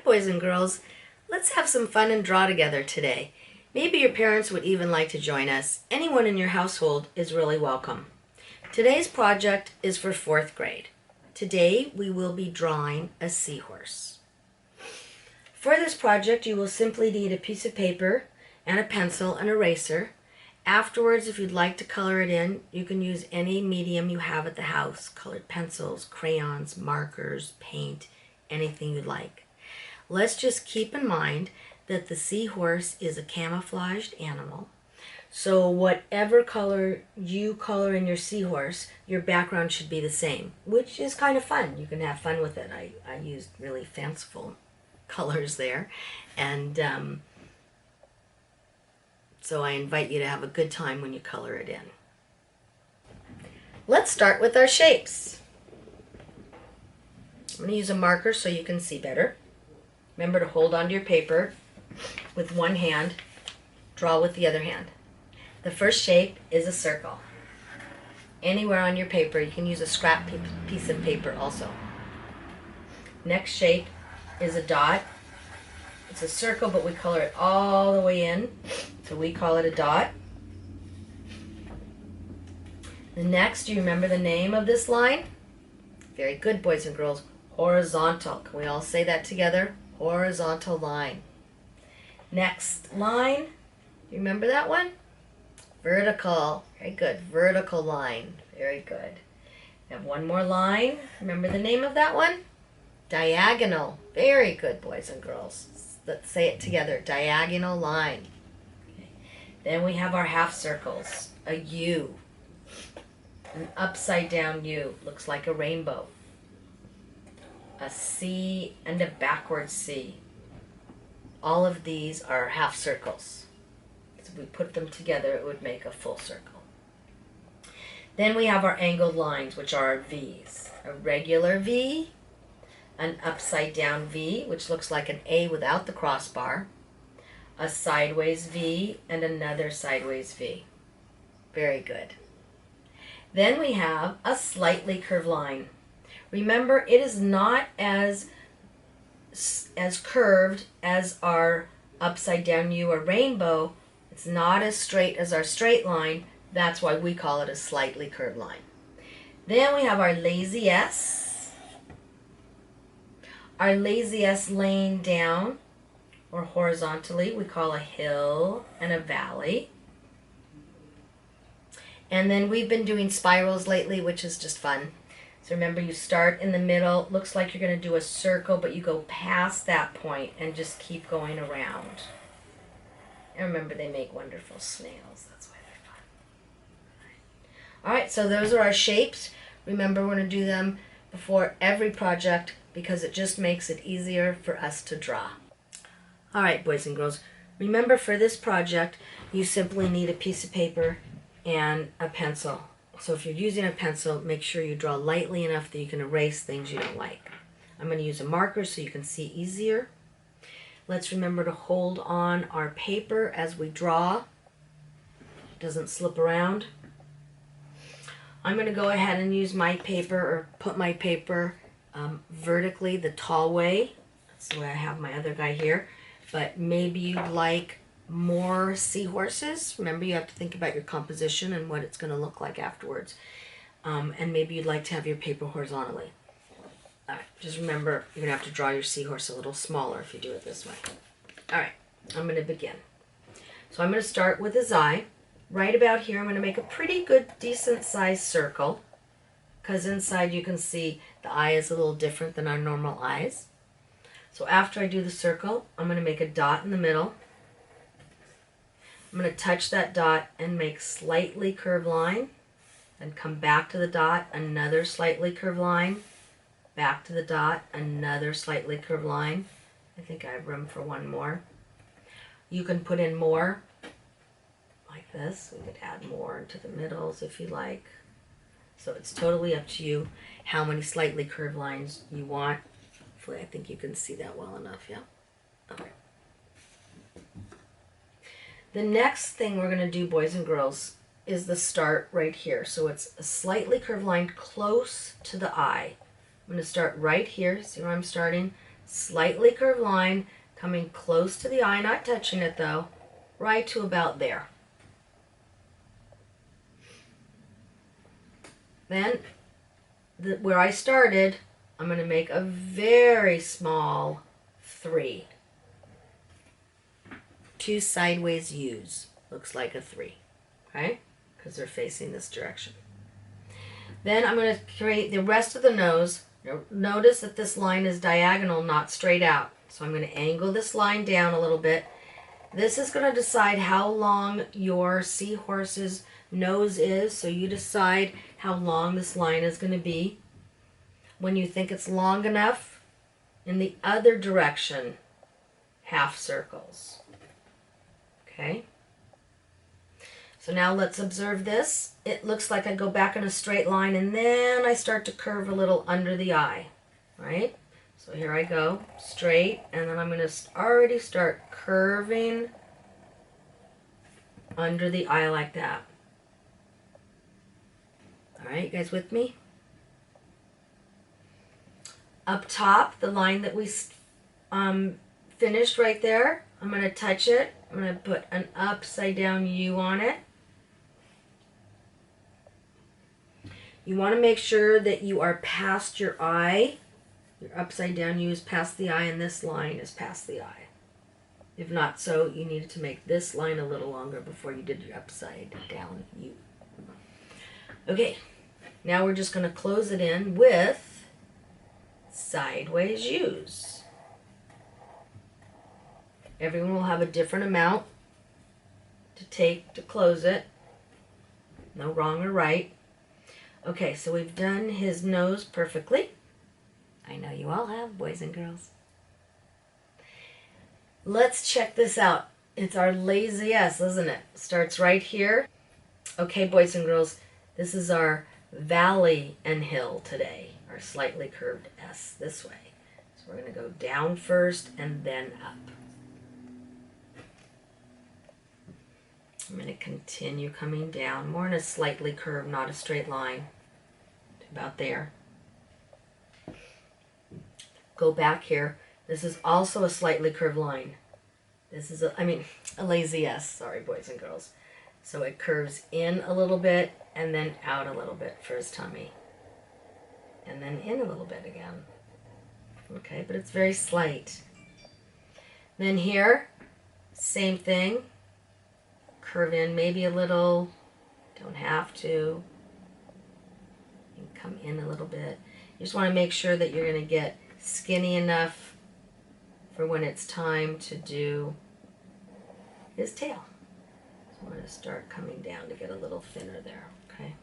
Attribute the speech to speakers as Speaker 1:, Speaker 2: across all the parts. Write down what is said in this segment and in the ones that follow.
Speaker 1: boys and girls. Let's have some fun and draw together today. Maybe your parents would even like to join us. Anyone in your household is really welcome. Today's project is for 4th grade. Today we will be drawing a seahorse. For this project you will simply need a piece of paper and a pencil and eraser. Afterwards, if you'd like to color it in, you can use any medium you have at the house. Colored pencils, crayons, markers, paint, anything you'd like. Let's just keep in mind that the seahorse is a camouflaged animal. So whatever color you color in your seahorse, your background should be the same, which is kind of fun. You can have fun with it. I used really fanciful colors there. And so I invite you to have a good time when you color it in. Let's start with our shapes. I'm going to use a marker so you can see better. Remember to hold onto your paper with one hand, draw with the other hand. The first shape is a circle. Anywhere on your paper, you can use a scrap piece of paper also. Next shape is a dot. It's a circle, but we color it all the way in, so we call it a dot. The next, do you remember the name of this line? Very good, boys and girls. Horizontal. Can we all say that together? Horizontal line. Next line, do you remember that one? Vertical. Very good. Vertical line. Very good. We have one more line. Remember the name of that one? Diagonal. Very good, boys and girls. Let's say it together. Diagonal line. Okay. Then we have our half circles. A U. An upside down U. Looks like a rainbow. A C and a backward C. All of these are half circles. So if we put them together, it would make a full circle. Then we have our angled lines, which are our V's. A regular V, an upside down V, which looks like an A without the crossbar, a sideways V, and another sideways V. Very good. Then we have a slightly curved line. Remember, it is not as curved as our upside down U or rainbow. It's not as straight as our straight line. That's why we call it a slightly curved line. Then we have our lazy S. Our lazy S laying down or horizontally, we call a hill and a valley. And then we've been doing spirals lately, which is just fun. So remember, you start in the middle. Looks like you're going to do a circle, but you go past that point and just keep going around. And remember, they make wonderful snails. That's why they're fun. All right, so those are our shapes. Remember, we're going to do them before every project because it just makes it easier for us to draw. All right, boys and girls, remember for this project, you simply need a piece of paper and a pencil. So if you're using a pencil, make sure you draw lightly enough that you can erase things you don't like. I'm going to use a marker so you can see easier. Let's remember to hold on our paper as we draw. It doesn't slip around. I'm going to go ahead and use my paper or put my paper vertically the tall way. That's the way I have my other guy here. But maybe you'd like more seahorses. Remember, you have to think about your composition and what it's going to look like afterwards. And maybe you'd like to have your paper horizontally. All right, just remember, you're going to have to draw your seahorse a little smaller if you do it this way. All right, I'm going to begin. So I'm going to start with his eye. Right about here, I'm going to make a pretty good, decent-sized circle, because inside you can see the eye is a little different than our normal eyes. So after I do the circle, I'm going to make a dot in the middle. I'm going to touch that dot and make slightly curved line, and come back to the dot, another slightly curved line, back to the dot, another slightly curved line. I think I have room for one more. You can put in more like this. We could add more into the middles if you like. So it's totally up to you how many slightly curved lines you want. Hopefully I think you can see that well enough, yeah? Okay. The next thing we're going to do, boys and girls, is the start right here. So it's a slightly curved line close to the eye. I'm going to start right here. See where I'm starting? Slightly curved line coming close to the eye, not touching it though, right to about there. Then where I started, I'm going to make a very small 3. 2 sideways U's. Looks like a 3. Okay? Because they're facing this direction. Then I'm going to create the rest of the nose. Notice that this line is diagonal, not straight out. So I'm going to angle this line down a little bit. This is going to decide how long your seahorse's nose is. So you decide how long this line is going to be. When you think it's long enough, in the other direction, half circles. Okay? So now let's observe this. It looks like I go back in a straight line and then I start to curve a little under the eye, right? So here I go, straight, and then I'm going to already start curving under the eye like that. All right, you guys with me? Up top, the line that we finished right there, I'm going to touch it. I'm going to put an upside down U on it. You want to make sure that you are past your eye. Your upside down U is past the eye and this line is past the eye. If not so, you needed to make this line a little longer before you did your upside down U. Okay, now we're just going to close it in with sideways U's. Everyone will have a different amount to take to close it. No wrong or right. Okay, so we've done his nose perfectly. I know you all have, boys and girls. Let's check this out. It's our lazy S, isn't it? Starts right here. Okay, boys and girls, this is our valley and hill today, our slightly curved S this way. So we're going to go down first and then up. I'm going to continue coming down, more in a slightly curved, not a straight line, to about there. Go back here. This is also a slightly curved line. This is a lazy S, sorry boys and girls. So it curves in a little bit and then out a little bit for his tummy. And then in a little bit again. Okay, but it's very slight. Then here, same thing. Curve in maybe a little, don't have to. And come in a little bit. You just want to make sure that you're going to get skinny enough for when it's time to do his tail. So I'm going to start coming down to get a little thinner there, okay?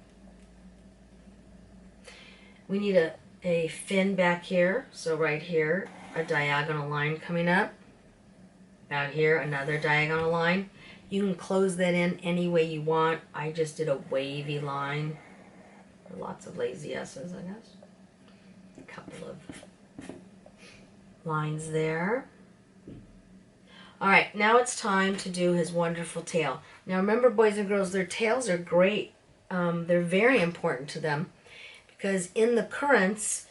Speaker 1: We need a fin back here, so right here, a diagonal line coming up. Out here, another diagonal line. You can close that in any way you want. I just did a wavy line. Lots of lazy S's, I guess. A couple of lines there. All right, now it's time to do his wonderful tail. Now remember, boys and girls, their tails are great. They're very important to them because in the currents,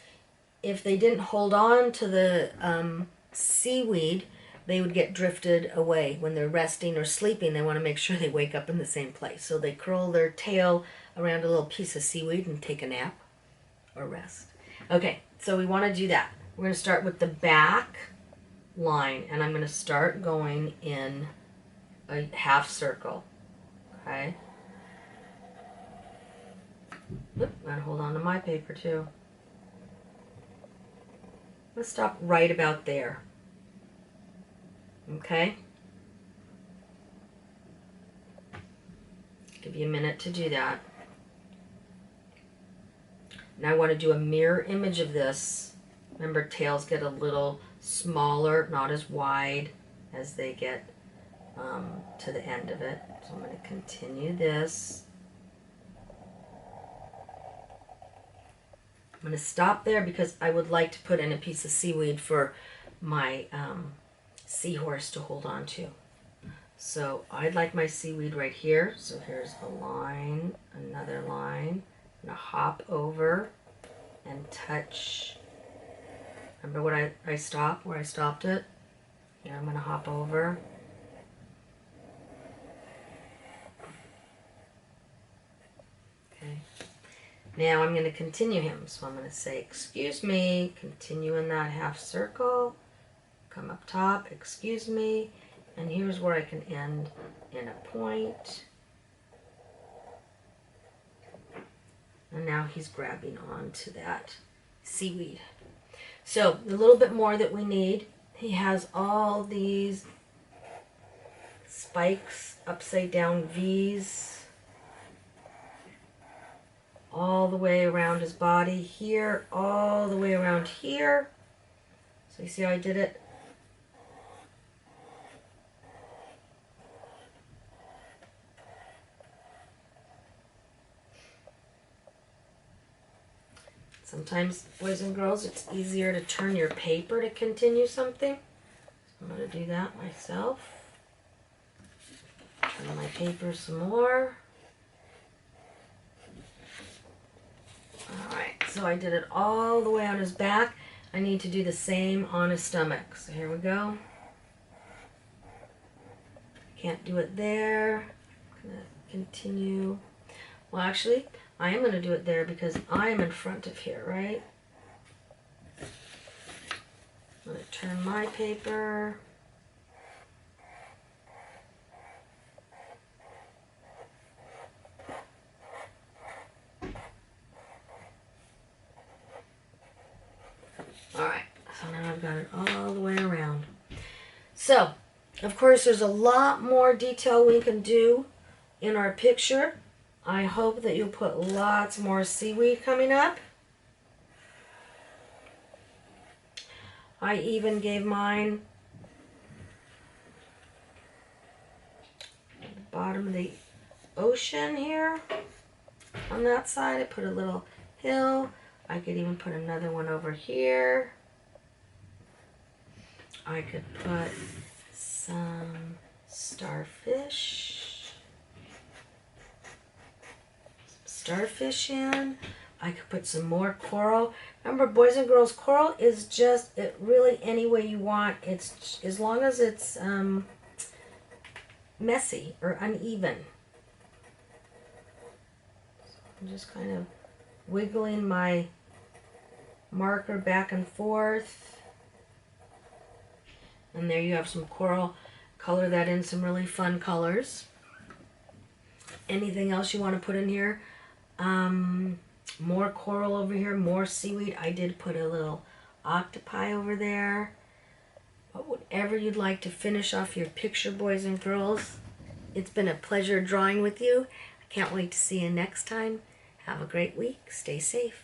Speaker 1: if they didn't hold on to the seaweed, they would get drifted away. When they're resting or sleeping, they want to make sure they wake up in the same place. So they curl their tail around a little piece of seaweed and take a nap or rest. Okay, so we want to do that. We're going to start with the back line, and I'm going to start going in a half circle. Okay? Oop, I'm going to hold on to my paper too. Let's stop right about there. Okay? Give you a minute to do that. Now I want to do a mirror image of this. Remember, tails get a little smaller, not as wide as they get to the end of it. So I'm going to continue this. I'm going to stop there because I would like to put in a piece of seaweed for my seahorse to hold on to. So I'd like my seaweed right here. So here's a line, another line. I'm going to hop over and touch Remember what I stopped, where I stopped it? Here, I'm going to hop over. Okay. Now I'm going to continue him. So I'm going to say, excuse me, continue in that half circle, come up top, excuse me, and here's where I can end in a point. And now he's grabbing onto that seaweed. So a little bit more that we need. He has all these spikes, upside down V's, all the way around his body here, all the way around here. So you see how I did it? Sometimes, boys and girls, it's easier to turn your paper to continue something. So I'm going to do that myself. Turn my paper some more. Alright, so I did it all the way on his back. I need to do the same on his stomach. So here we go. Can't do it there. I'm going to continue. Well, actually, I am going to do it there because I am in front of here, right? I'm going to turn my paper. Alright, so now I've got it all the way around. So, of course, there's a lot more detail we can do in our picture. I hope that you'll put lots more seaweed coming up. I even gave mine at the bottom of the ocean here. On that side, I put a little hill. I could even put another one over here. I could put some starfish. Starfish in. I could put some more coral. Remember, boys and girls, coral is just it really any way you want. It's as long as it's messy or uneven. So I'm just kind of wiggling my marker back and forth. And there you have some coral. Color that in some really fun colors. Anything else you want to put in here? More coral over here, more seaweed. I did put a little octopi over there. But whatever you'd like to finish off your picture, boys and girls. It's been a pleasure drawing with you. I can't wait to see you next time. Have a great week. Stay safe.